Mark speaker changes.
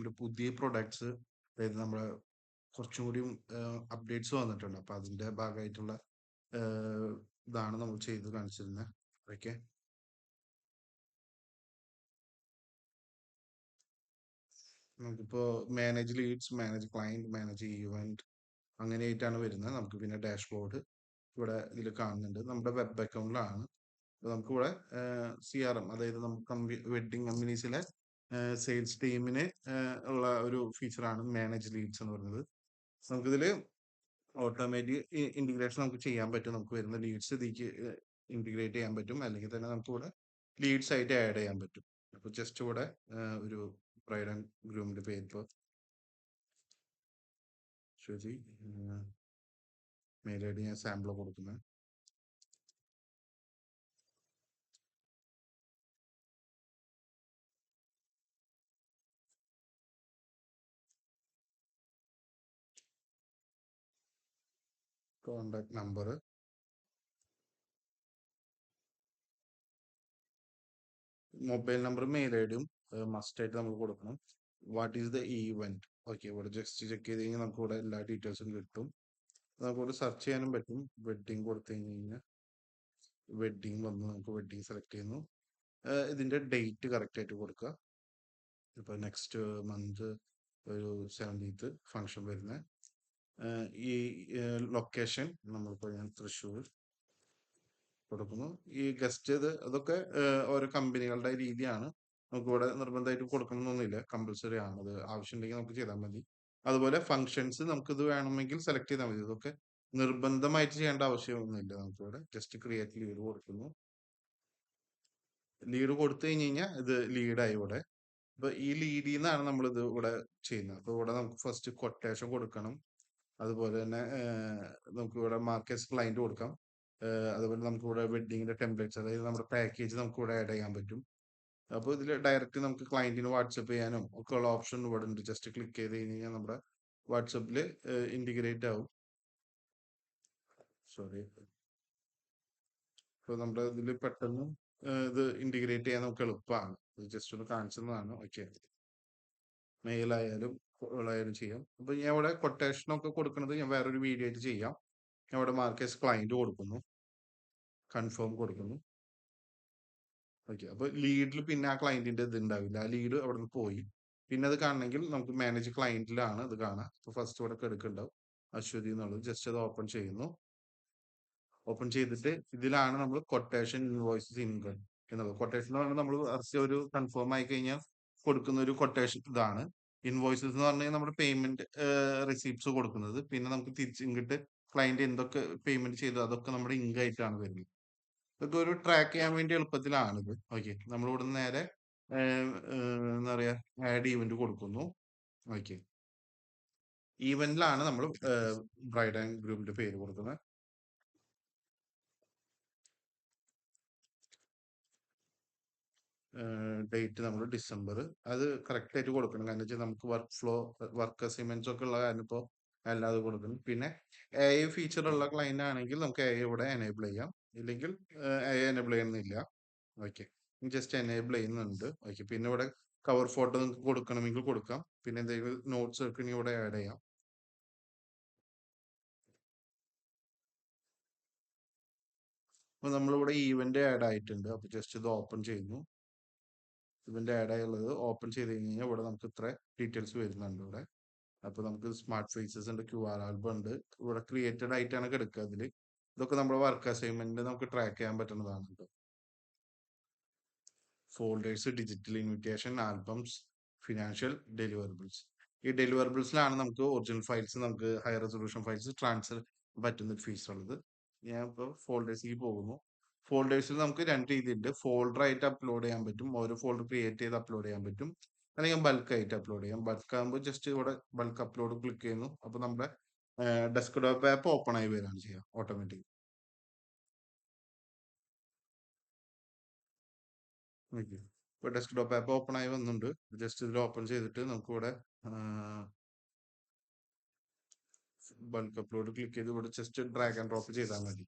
Speaker 1: ടൈമിൽ പുതിയ പ്രൊഡക്ട്സ്, അതായത് നമ്മളെ കുറച്ചും കൂടിയും അപ്ഡേറ്റ്സ് വന്നിട്ടുണ്ട്. അപ്പോൾ അതിൻ്റെ ഭാഗമായിട്ടുള്ള ഇതാണ് നമ്മൾ ചെയ്ത് കാണിച്ചിരുന്നത്. ഓക്കെ, നമുക്കിപ്പോൾ manage leads, manage client, manage event അങ്ങനെയായിട്ടാണ് വരുന്നത്. നമുക്ക് പിന്നെ ഡാഷ്ബോർഡ് ഇവിടെ ഇതിൽ കാണുന്നുണ്ട്. നമ്മുടെ വെബ് അക്കൗണ്ടിലാണ്. നമുക്കിവിടെ CRM, അതായത് നമുക്ക് വെഡിങ് കമ്പനീസിലെ സെയിൽസ് ടീമിന് ഉള്ള ഒരു ഫീച്ചറാണ് മാനേജ് ലീഡ്സ് എന്ന് പറയുന്നത്. നമുക്കിതിൽ ഓട്ടോമാറ്റിക് ഇൻറ്റിഗ്രേഷൻ നമുക്ക് ചെയ്യാൻ പറ്റും. നമുക്ക് വരുന്ന ലീഡ്സ് ഇതിലേക്ക് ഇൻറ്റിഗ്രേറ്റ് ചെയ്യാൻ പറ്റും, അല്ലെങ്കിൽ തന്നെ നമുക്കിവിടെ ലീഡ്സ് ആയിട്ട് ആഡ് ചെയ്യാൻ പറ്റും. അപ്പോൾ ജസ്റ്റ് ഇവിടെ ഒരു ബ്രൈഡ് ആൻഡ് ഗ്രൂമിൻ്റെ പേര് ഇപ്പോൾ ശരി, മെയിൽ ഐ ഡി ഞാൻ സാമ്പിൾ കൊടുക്കുന്നത്. കോണ്ടാക്ട് നമ്പർ, മൊബൈൽ നമ്പറും മെയിൽ ഐ ഡിയും മസ്റ്റ് ആയിട്ട് നമുക്ക് കൊടുക്കണം. What is the event? Okay, ഇവിടെ ജസ്റ്റ് ചെക്ക് ചെയ്ത് കഴിഞ്ഞാൽ നമുക്ക് ഇവിടെ എല്ലാ ഡീറ്റെയിൽസും കിട്ടും. നമുക്കിവിടെ സെർച്ച് ചെയ്യാനും പറ്റും. വെഡ്ഡിങ് കൊടുത്തു കഴിഞ്ഞാൽ വെഡ്ഡിങ് വന്ന് നമുക്ക് വെഡ്ഡിങ് സെലക്ട് ചെയ്യുന്നു. ഇതിൻ്റെ ഡേറ്റ് കറക്റ്റ് ആയിട്ട് കൊടുക്കുക. ഇപ്പോൾ നെക്സ്റ്റ് മന്ത് ഒരു 17th ഫങ്ഷൻ വരുന്നത്. ഈ ലൊക്കേഷൻ നമ്മളിപ്പോൾ ഞാൻ തൃശ്ശൂർ കൊടുക്കുന്നു. ഈ ഗസ്റ്റ് അതൊക്കെ ഓരോ കമ്പനികളുടെ രീതിയാണ്. നമുക്കിവിടെ നിർബന്ധമായിട്ട് കൊടുക്കണമെന്നൊന്നുമില്ല, കമ്പൽസറി ആണ്. അത് ആവശ്യമുണ്ടെങ്കിൽ നമുക്ക് ചെയ്താൽ മതി. അതുപോലെ ഫങ്ഷൻസ് നമുക്കിത് വേണമെങ്കിൽ സെലക്ട് ചെയ്താൽ മതി. ഇതൊക്കെ നിർബന്ധമായിട്ട് ചെയ്യേണ്ട ആവശ്യമൊന്നുമില്ല. നമുക്കിവിടെ ജസ്റ്റ് ക്രിയേറ്റ് ലീഡ് കൊടുക്കുന്നു. ലീഡ് കൊടുത്തു കഴിഞ്ഞ് കഴിഞ്ഞാൽ ഇത് ലീഡായി ഇവിടെ. അപ്പൊ ഈ ലീഡിൽ നിന്നാണ് നമ്മൾ ഇത് ഇവിടെ ചെയ്യുന്നത്. അപ്പൊ ഇവിടെ നമുക്ക് ഫസ്റ്റ് കൊട്ടേഷൻ കൊടുക്കണം. അതുപോലെ തന്നെ നമുക്ക് ഇവിടെ മാർക്കറ്റ് ക്ലയന്റ് കൊടുക്കാം. അതുപോലെ നമുക്ക് ഇവിടെ വെഡിങ്ങിന്റെ ടെംപ്ലേറ്റ്സ്, അതായത് നമ്മുടെ പാക്കേജ് നമുക്ക് ഇവിടെ ആഡ് ചെയ്യാൻ പറ്റും. അപ്പോൾ ഇതിൽ ഡയറക്റ്റ് നമുക്ക് ക്ലയന്റിന് വാട്സപ്പ് ചെയ്യാനും ഒക്കെ ഉള്ള ഓപ്ഷൻ ഇവിടെ ഉണ്ട്. ജസ്റ്റ് ക്ലിക്ക് ചെയ്ത് കഴിഞ്ഞ് കഴിഞ്ഞാൽ നമ്മുടെ വാട്സപ്പിൽ ഇന്റിഗ്രേറ്റ് ആവും. സോറി, ഇപ്പോൾ നമ്മുടെ ഇതിൽ പെട്ടെന്ന് ഇത് ഇന്റിഗ്രേറ്റ് ചെയ്യാൻ നമുക്ക് എളുപ്പമാണ്. ജസ്റ്റ് ഒന്ന് കാണിച്ചതാണ്. ഓക്കെ, മെയിലായാലും ആയാലും ചെയ്യാം. അപ്പൊ ഞാൻ ഇവിടെ കൊട്ടേഷനൊക്കെ കൊടുക്കുന്നത് ഞാൻ വേറൊരു വീഡിയോ ആയിട്ട് ചെയ്യാം. ഞാൻ ഇവിടെ മാർക്കറ്റ് ക്ലയന്റ് കൊടുക്കുന്നു, കൺഫേം കൊടുക്കുന്നു. ഓക്കെ, അപ്പൊ ലീഡിൽ പിന്നെ ആ ക്ലയന്റിന്റെ ഇത് ഉണ്ടാവില്ല. ആ ലീഡ് അവിടെ നിന്ന് പോയി. പിന്നെ അത് കാണണമെങ്കിൽ നമുക്ക് മാനേജ് ക്ലയന്റിലാണ് ഇത് കാണാം. ഇപ്പൊ ഫസ്റ്റ് ഇവിടെ എടുക്കുന്നുണ്ടാവും അശ്വതി എന്നുള്ളത്. ജസ്റ്റ് അത് ഓപ്പൺ ചെയ്യുന്നു. ഓപ്പൺ ചെയ്തിട്ട് ഇതിലാണ് നമ്മൾ കൊട്ടേഷൻ ഇൻവോയ്സസ് ഇൻകം എന്നുള്ളത്. കൊട്ടേഷൻ എന്ന് പറഞ്ഞാൽ നമ്മൾ ഒരു കൺഫേം ആയി കഴിഞ്ഞാൽ കൊടുക്കുന്ന ഒരു കൊട്ടേഷൻ ഇതാണ്. ഇൻവോയ്സസ് എന്ന് പറഞ്ഞാൽ നമ്മുടെ പേയ്മെന്റ് റിസീപ്റ്റ്സ് കൊടുക്കുന്നത്. പിന്നെ നമുക്ക് തിരിച്ച് ഇങ്ങോട്ട് ക്ലയന്റ് എന്തൊക്കെ പേയ്മെന്റ് ചെയ്തു അതൊക്കെ നമ്മുടെ ഇൻകം ആയിട്ടാണ് വരുന്നത്. ഇതൊക്കെ ഒരു ട്രാക്ക് ചെയ്യാൻ വേണ്ടി എളുപ്പത്തിലാണിത്. ഓക്കെ, നമ്മളിവിടെ നേരെ എന്താ പറയാ ആഡ് ഈവന്റ് കൊടുക്കുന്നു. ഓക്കെ, ഈവന്റിലാണ് നമ്മൾ ബ്രൈഡ് ആൻഡ് ഗ്രൂമിന്റെ പേര് കൊടുക്കുന്നത്. ഡേറ്റ് നമ്മൾ ഡിസംബർ, അത് കറക്റ്റ് ആയിട്ട് കൊടുക്കണം. കാരണം വെച്ചാൽ നമുക്ക് വർക്ക് അസൈൻമെന്റ്സ് ഒക്കെ ഉള്ള കാരണം ഇപ്പോൾ അല്ലാതെ കൊടുക്കണം. പിന്നെ AI ഫീച്ചർ ഉള്ള ക്ലയന്റ് ആണെങ്കിൽ നമുക്ക് AI ഇവിടെ എനേബിൾ ചെയ്യാം, ഇല്ലെങ്കിൽ AI എനേബിൾ ചെയ്യണമെന്നില്ല. ഓക്കെ, ജസ്റ്റ് എനേബിൾ ചെയ്യുന്നുണ്ട്. ഓക്കെ, പിന്നെ ഇവിടെ കവർ ഫോട്ടോ നിങ്ങൾക്ക് കൊടുക്കണമെങ്കിൽ കൊടുക്കാം. പിന്നെ എന്തെങ്കിലും നോട്ട്സ് ഒക്കെ ഇവിടെ ആഡ് ചെയ്യാം. അപ്പൊ നമ്മളിവിടെ ഈവന്റ് ആഡ് ആയിട്ടുണ്ട്. അപ്പൊ ജസ്റ്റ് ഇത് ഓപ്പൺ ചെയ്യുന്നു. ഇവന്റ് ആഡ് ആയുള്ളത് ഓപ്പൺ ചെയ്ത് കഴിഞ്ഞാൽ ഇവിടെ നമുക്ക് ഇത്ര ഡീറ്റെയിൽസ് വരുന്നുണ്ട് ഇവിടെ. അപ്പൊ നമുക്ക് സ്മാർട്ട് ഫേസസ് ഉണ്ട്, QR ആൽബം ഉണ്ട്. ഇവിടെ ക്രിയേറ്റഡ് ആയിട്ടാണ് കിടക്കുക. അതിൽ ഇതൊക്കെ നമ്മുടെ വർക്ക് അസൈൻമെന്റ് നമുക്ക് ട്രാക്ക് ചെയ്യാൻ പറ്റുന്നതാണ്. Folders, digital invitation, albums, financial, deliverables. ഈ ഡെലിവറബിൾസിലാണ് നമുക്ക് ഒറിജിനൽ ഫയൽസ്, നമുക്ക് ഹൈ റെസൊല്യൂഷൻ ഫയൽസ് ട്രാൻസ്ഫർ പറ്റുന്ന ഫീച്ചർ ഉള്ളത്. ഞാൻ ഇപ്പോൾ ഫോൾഡേഴ്സിലേക്ക് പോകുന്നു. ഫോൾഡേഴ്സിൽ നമുക്ക് രണ്ട് രീതിയുണ്ട്. ഫോൾഡർ ആയിട്ട് അപ്ലോഡ് ചെയ്യാൻ പറ്റും, ഓരോ ഫോൾഡർ ക്രിയേറ്റ് ചെയ്ത് അപ്ലോഡ് ചെയ്യാൻ പറ്റും. അല്ലെങ്കിൽ ബൾക്ക് ആയിട്ട് അപ്ലോഡ് ചെയ്യാം. ബൾക്ക് ആകുമ്പോൾ ജസ്റ്റ് ഇവിടെ ബൾക്ക് അപ്ലോഡ് ക്ലിക്ക് ചെയ്യുന്നു. അപ്പോൾ നമ്മുടെ ഡെസ്ക്ടോപ്പ് ആപ്പ് ഓപ്പൺ ആയി വരികയാണ് ചെയ്യുക ഓട്ടോമാറ്റിക്. ഇപ്പോൾ ഡെസ്ക്ടോപ്പ് ആപ്പ് ഓപ്പൺ ആയി വന്നിട്ടുണ്ട്. ജസ്റ്റ് ഇതിൽ ഓപ്പൺ ചെയ്തിട്ട് നമുക്ക് ഇവിടെ ബൾക്ക് അപ്ലോഡ് ക്ലിക്ക് ചെയ്ത് ഇവിടെ ജസ്റ്റ് ഡ്രാഗ് ആൻഡ് ഡ്രോപ്പ് ചെയ്താൽ മതി.